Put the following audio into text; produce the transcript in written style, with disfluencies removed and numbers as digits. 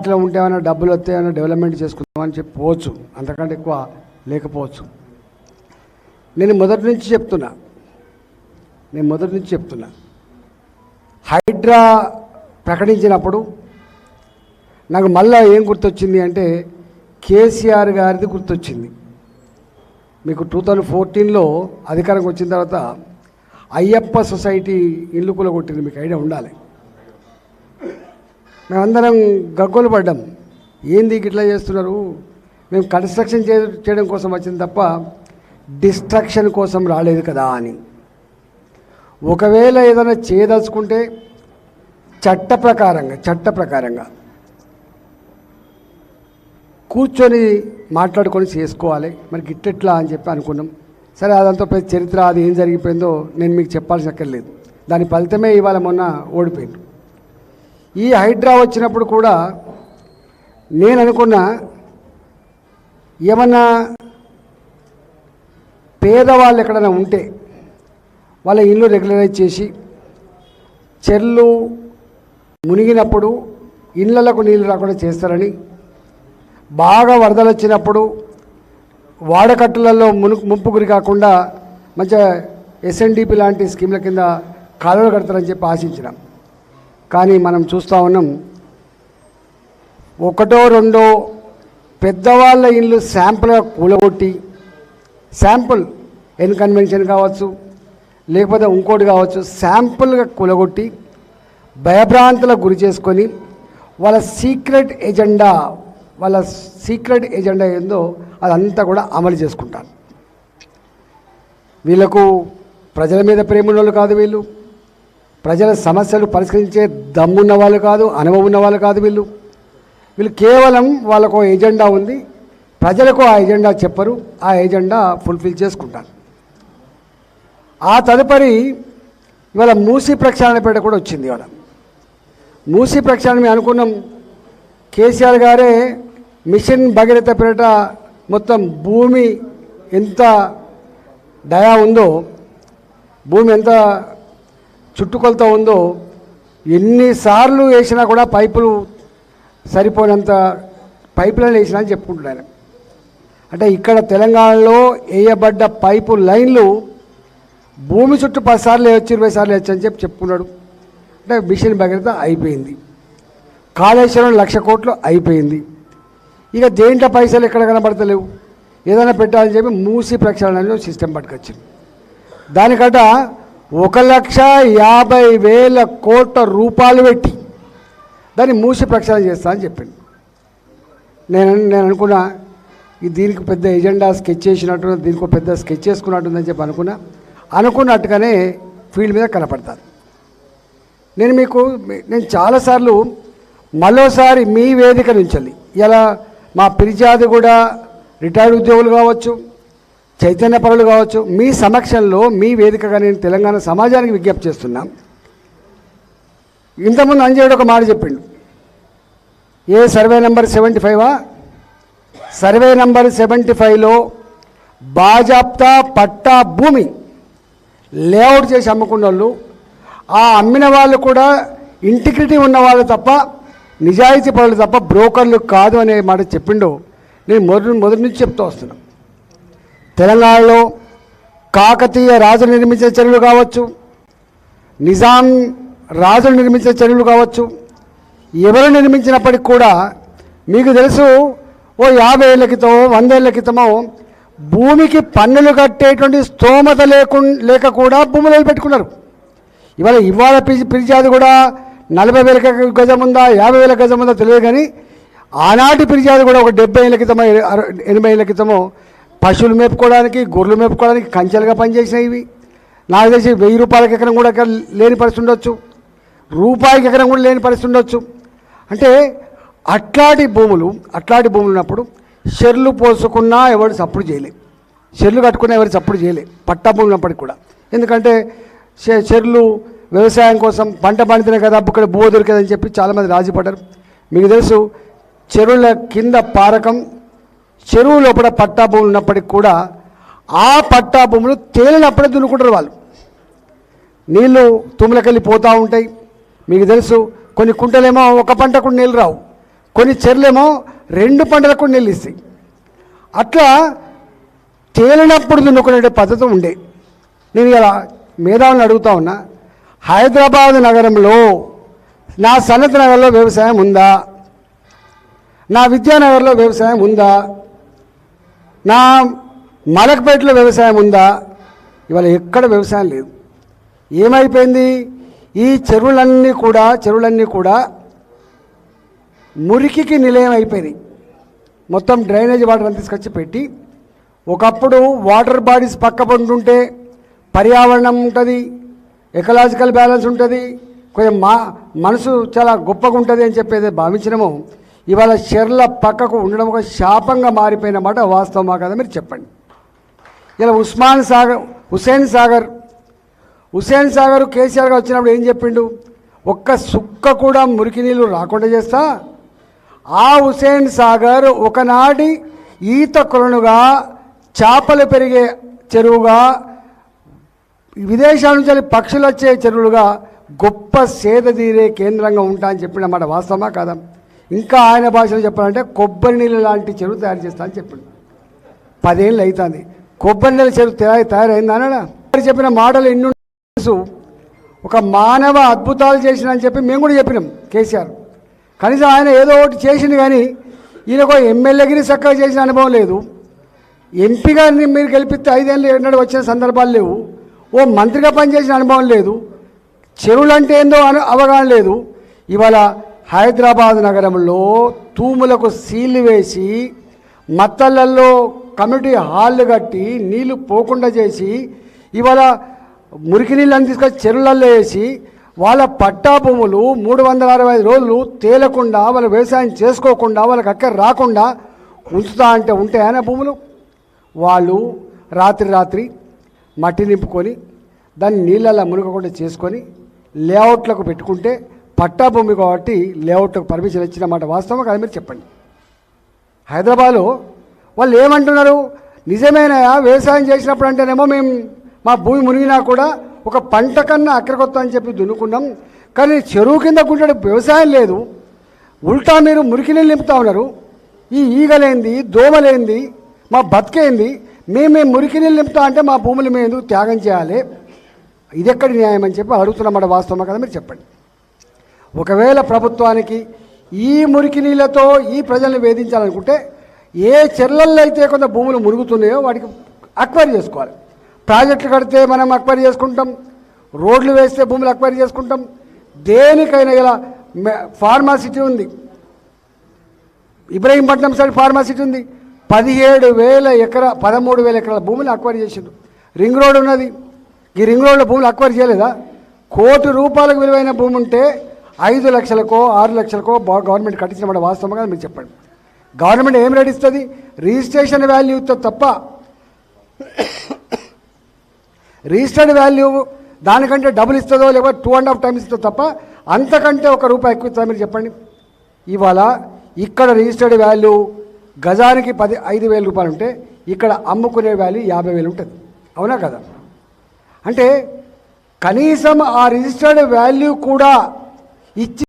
ఇట్లా ఉంటే ఏమైనా డబ్బులు వస్తే ఏమైనా డెవలప్మెంట్ చేసుకుందామని చెప్పవచ్చు, అంతకంటే ఎక్కువ లేకపోవచ్చు. నేను మొదటి నుంచి చెప్తున్నా హైడ్రా ప్రకటించినప్పుడు నాకు మళ్ళీ ఏం గుర్తొచ్చింది అంటే కేసీఆర్ గారిది గుర్తొచ్చింది. మీకు 2014లో అధికారంకి వచ్చిన తర్వాత అయ్యప్ప సొసైటీ ఇల్లు కూలగొట్టింది, మీకు ఐడియా ఉండాలి. మేమందరం గగ్గోలు పడ్డాం, ఏంది ఇట్లా చేస్తున్నారు, మేము కన్స్ట్రక్షన్ చేయడం కోసం వచ్చింది తప్ప డిస్ట్రక్షన్ కోసం రాలేదు కదా అని. ఒకవేళ ఏదైనా చేయదలుచుకుంటే చట్ట ప్రకారంగా కూర్చొని మాట్లాడుకొని చేసుకోవాలి. మరి గిట్టెట్లా అని చెప్పి అనుకున్నాం. సరే, అదంతా పెద్ద చరిత్ర, అది ఏం జరిగిపోయిందో నేను మీకు చెప్పాల్సిన అక్కర్లేదు. దాని ఫలితమే ఇవాళ మొన్న ఓడిపోయింది. ఈ హైడ్రా వచ్చినప్పుడు కూడా నేను అనుకున్నా, ఏమన్నా పేదవాళ్ళు ఎక్కడైనా ఉంటే వాళ్ళ ఇల్లు రెగ్యులరైజ్ చేసి, చెర్లు మునిగినప్పుడు ఇళ్ళకు నీళ్ళు రాకుండా చేస్తారని, బాగా వరదలు వచ్చినప్పుడు వాడకట్టులలో ముంపు గురి కాకుండా మంచిగా SNDP లాంటి స్కీమ్ల కింద కాలువలు కడతారని చెప్పి ఆశించినాం. కానీ మనం చూస్తూ ఉన్నాం, ఒకటో రెండో పెద్దవాళ్ళ ఇల్లు శాంపుల్గా కూలగొట్టి, శాంపుల్ కన్వెన్షన్ కావచ్చు, లేకపోతే ఇంకోటి కావచ్చు, శాంపుల్గా కూలగొట్టి భయభ్రాంతులకు గురి చేసుకొని వాళ్ళ సీక్రెట్ ఎజెండా ఏందో అదంతా కూడా అమలు చేసుకుంటారు. వీళ్ళకు ప్రజల మీద ప్రేమ ఉన్నవాళ్ళు కాదు, వీళ్ళు ప్రజల సమస్యలు పరిష్కరించే దమ్మున్న వాళ్ళు కాదు, అనుభవం ఉన్న వాళ్ళు కాదు. వీళ్ళు కేవలం వాళ్ళకు ఎజెండా ఉంది, ప్రజలకు ఆ ఎజెండా చెప్పరు, ఆ ఎజెండా ఫుల్ఫిల్ చేసుకుంటారు. ఆ తదుపరి ఇవాళ మూసీ ప్రక్షాళనపేట కూడా వచ్చింది. ఇవాళ మూసీ ప్రక్షాళన మేము అనుకున్నాం, కేసీఆర్ గారే మిషన్ భగీరథ పేరిట మొత్తం భూమి ఎంత దయా ఉందో, భూమి ఎంత చుట్టుకొలత ఉందో, ఎన్నిసార్లు వేసినా కూడా పైపులు సరిపోయినంత పైపులను వేసినా అని చెప్పుకుంటున్నారు. అంటే ఇక్కడ తెలంగాణలో వేయబడ్డ పైపు లైన్లు భూమి చుట్టూ 10 సార్లు వేయచ్చు, 20 సార్లు వేయచ్చు అని చెప్పుకున్నాడు. అంటే మిషన్ భగీరథ అయిపోయింది, కాళేశ్వరం 1,00,000 కోట్లు అయిపోయింది. ఇక దేంట్లో పైసలు ఎక్కడ కనబడతలేవు, ఏదైనా పెట్టాలని చెప్పి మూసీ ప్రక్షాళనలో సిస్టమ్ పట్టుకొచ్చింది. దానికట 1,50,000 కోట్ల రూపాయలు పెట్టి దాన్ని మూసి ప్రక్షాళన చేస్తా అని చెప్పింది. నేను అనుకున్నా, దీనికి పెద్ద ఎజెండా స్కెచ్ చేసినట్టు, దీనికి పెద్ద స్కెచ్ చేసుకున్నట్టుందని చెప్పి అనుకున్నట్టుగానే ఫీల్డ్ మీద కనపడతారు. నేను చాలాసార్లు మరోసారి మీ వేదిక నుంచి ఇలా మా పిరిజాది కూడా రిటైర్డ్ ఉద్యోగులు కావచ్చు, చైతన్య పరులు కావచ్చు, మీ సమక్షంలో మీ వేదికగా నేను తెలంగాణ సమాజానికి విజ్ఞప్తి చేస్తున్నా. ఇంతకుముందు అంజేయుడు ఒక మాట చెప్పిండు, సర్వే నెంబర్ 75 సర్వే నెంబర్ 75లో బాజాప్తా పట్టా భూమి లేఅవుట్ చేసి అమ్ముకున్న వాళ్ళు, ఆ అమ్మిన వాళ్ళు కూడా ఇంటిగ్రిటీ ఉన్న వాళ్ళు తప్ప, నిజాయితీ పరులు తప్ప బ్రోకర్లు కాదు అనే మాట చెప్పిండు. నేను మొదటి నుంచి చెప్తూ వస్తున్నాను. తెలంగాణలో కాకతీయ రాజులు నిర్మించిన చెరువులు కావచ్చు, నిజాం రాజులు నిర్మించిన చెరువులు కావచ్చు, ఎవరు నిర్మించినప్పటికి కూడా మీకు తెలుసు, 50 ఏళ్ల క్రితం 100 ఏళ్ల క్రితమో భూమికి పన్నులు కట్టేటువంటి స్తోమత లేక కూడా భూములు పెట్టుకున్నారు. ఇవాళ పిరిజాది కూడా 40,000 గజం ఉందా, 50,000 గజం ఉందా తెలియదు. కానీ ఆనాటి పిరిజాది కూడా ఒక 70 ఏళ్ల క్రితమో 80 ఏళ్ల క్రితమో పశువులు మేపుకోవడానికి, గొర్రెలు మేపుకోవడానికి కంచెలుగా పనిచేసినాయి. ఇవి నాకు తెలిసి 1000 రూపాయలకి ఎకరం కూడా లేని పరిస్థితి ఉండొచ్చు, రూపాయికి ఎకరం కూడా లేని పరిస్థితి ఉండొచ్చు. అంటే అట్లాంటి భూములు ఉన్నప్పుడు చెర్లు పోసుకున్నా ఎవరు సప్పుడు చేయలే, చెర్లు కట్టుకున్నా ఎవరు సప్పుడు చేయలే, పట్టా భూములు ఉన్నప్పటికి కూడా. ఎందుకంటే చెర్లు వ్యవసాయం కోసం పంట పండితేనే కదా అప్పుడు భూ దొరికేదని చెప్పి చాలామంది రాజీపడ్డారు. మీకు తెలుసు, చెరువుల కింద పారకం, చెరువు లోపల పట్టా భూములు ఉన్నప్పటికి కూడా ఆ పట్టా భూములు తేలినప్పుడే దున్నుకుంటారు వాళ్ళు. నీళ్లు తుమ్ములకెళ్ళి పోతూ ఉంటాయి. మీకు తెలుసు, కొన్ని కుంటలేమో ఒక పంటకు నీళ్ళు రావు, కొన్ని చెర్లేమో 2 పంటలకు కూడా నీళ్ళు ఇస్తాయి. అట్లా తేలినప్పుడు దున్నుకునే పద్ధతి ఉండే. నేను ఇలా మేధావులను అడుగుతా ఉన్నా, హైదరాబాద్ నగరంలో నా సనత్ నగర్లో వ్యవసాయం ఉందా? నా విద్యానగర్లో వ్యవసాయం ఉందా? నా మలక్పేటలో వ్యవసాయం ఉందా? ఇవాళ ఎక్కడ వ్యవసాయం లేదు. ఏమైపోయింది? ఈ చెరువులన్నీ కూడా మురికికి నిలయం అయిపోయింది. మొత్తం డ్రైనేజ్ వాటర్ అంతా తీసుకొచ్చి పెట్టి, ఒకప్పుడు వాటర్ బాడీస్ పక్క ఉంటుంటే పర్యావరణం ఉంటుంది, ఎకలాజికల్ బ్యాలెన్స్ ఉంటుంది, కొంచెం మనసు చాలా గొప్పగా ఉంటుంది అని చెప్పేది భావించినాము. ఇవాళ చెర్ల పక్కకు ఉండడం ఒక శాపంగా మారిపోయినమాట. వాస్తవమా కదా మీరు చెప్పండి. ఇలా హుస్సేన్ సాగర్ కేసీఆర్గా వచ్చినప్పుడు ఏం చెప్పిండు? ఒక్క సుక్క కూడా మురికి నీళ్ళు రాకుండా చేస్తా. ఆ హుస్సేన్ సాగర్ ఒకనాటి ఈత కొలనుగా, చేపలు పెరిగే చెరువుగా, విదేశాల నుంచి పక్షులు వచ్చే చెరువులుగా గొప్ప సేద తీరే కేంద్రంగా ఉంటా అని చెప్పినమాట. వాస్తవమా కాదా? ఇంకా ఆయన భాషలో చెప్పాలంటే కొబ్బరి నీళ్ళు లాంటి చెరువు తయారు చేస్తా అని చెప్పిండు. 10 ఏళ్ళు అవుతుంది. కొబ్బరి నీళ్ళ చెరువు తయారైందా అన్నాడా? చెప్పిన మాటలు ఎన్ని తెలుసు. ఒక మానవ అద్భుతాలు చేసిన అని చెప్పి మేము కూడా చెప్పినాం. కేసీఆర్ కనీసం ఆయన ఏదో ఒకటి చేసింది, కానీ ఈయనకు ఎమ్మెల్యేగిరి చక్కగా చేసిన అనుభవం లేదు. ఎంపీగా మీరు గెలిపిస్తే 5 ఏళ్ళు ఎన్నడూ వచ్చిన సందర్భాలు లేవు. ఓ మంత్రిగా పనిచేసిన అనుభవం లేదు. చెరువులు అంటే ఏందో అవగాహన లేదు. ఇవాళ హైదరాబాద్ నగరంలో తూములకు సీళ్లు వేసి, మత్తళ్ళల్లో కమ్యూనిటీ హాళ్ళు కట్టి నీళ్లు పోకుండా చేసి, ఇవాళ మురికి నీళ్ళని తీసుకొచ్చి చెరువులలో వేసి, వాళ్ళ పట్టా భూములు 365 రోజులు తేలకుండా, వాళ్ళ వ్యవసాయం చేసుకోకుండా, వాళ్ళకి అక్కడ రాకుండా ఉంచుతా అంటే ఉంటాయనే భూములు. వాళ్ళు రాత్రి మట్టి నింపుకొని దాన్ని నీళ్ళల్లో మునగకుండా చేసుకొని లేఅవుట్లకు పెట్టుకుంటే పట్టా భూమి కాబట్టి లేఅవుట్లకు పర్మిషన్ ఇచ్చినమాట. వాస్తవం కదా మీరు చెప్పండి. హైదరాబాద్లో వాళ్ళు ఏమంటున్నారు? నిజమేనా? వ్యవసాయం చేసినప్పుడు అంటేనేమో మేము మా భూమి మునిగినా కూడా ఒక పంట కన్నా అక్కడికొత్తా అని చెప్పి దున్నుకున్నాం, కానీ చెరువు కింద గుంటడు వ్యవసాయం లేదు. ఉల్టా మీరు మురికి నీళ్ళు నింపుతా ఉన్నారు. ఈ ఈగలేంది, దోమలేంది, మా బతికేంది? మేము మురికి నీళ్ళు నింపుతా అంటే మా భూములు మేము ఎందుకు త్యాగం చేయాలి? ఇది ఎక్కడి న్యాయం అని చెప్పి అడుగుతున్నమాట. వాస్తవం కదా మీరు చెప్పండి. ఒకవేళ ప్రభుత్వానికి ఈ మురికి నీళ్ళతో ఈ ప్రజల్ని వేధించాలనుకుంటే, ఏ చెర్లల్లో అయితే కొంత భూములు మురుగుతున్నాయో వాటికి అక్వైర్ చేసుకోవాలి. ప్రాజెక్టులు కడితే మనం అక్వైర్ చేసుకుంటాం, రోడ్లు వేస్తే భూములు అక్వైర్ చేసుకుంటాం. దేనికైనా ఇలా ఫార్మాసిటీ ఉంది, ఇబ్రహీంపట్నం సైడ్ ఫార్మాసిటీ ఉంది. 13,000 ఎకరాల భూములు అక్వైర్ చేసిండు. రింగ్ రోడ్ ఉన్నది, ఈ రింగ్ రోడ్ల భూములు అక్వైర్ చేయలేదా? ₹1 కోటి విలువైన భూమి ఉంటే 5 లక్షలకో 6 లక్షలకో గవర్నమెంట్ కట్టించినమాట. వాస్తవంగా మీరు చెప్పండి. గవర్నమెంట్ ఏం రేట్ ఇస్తుంది? రిజిస్ట్రేషన్ వాల్యూ ఇస్తుంది తప్ప, రిజిస్టర్డ్ వాల్యూ దానికంటే డబుల్ ఇస్తుందో లేకపోతే 2.5 టైమ్స్ ఇస్తుందో తప్ప అంతకంటే ₹1 ఎక్కువ ఇస్తుందా మీరు చెప్పండి. ఇవాళ ఇక్కడ రిజిస్టర్డ్ వాల్యూ గజానికి 5,000 రూపాయలు ఉంటే ఇక్కడ అమ్ముకునే వాల్యూ 50,000 ఉంటుంది. అవునా కదా? అంటే కనీసం ఆ రిజిస్టర్డ్ వాల్యూ కూడా ఇచ్చి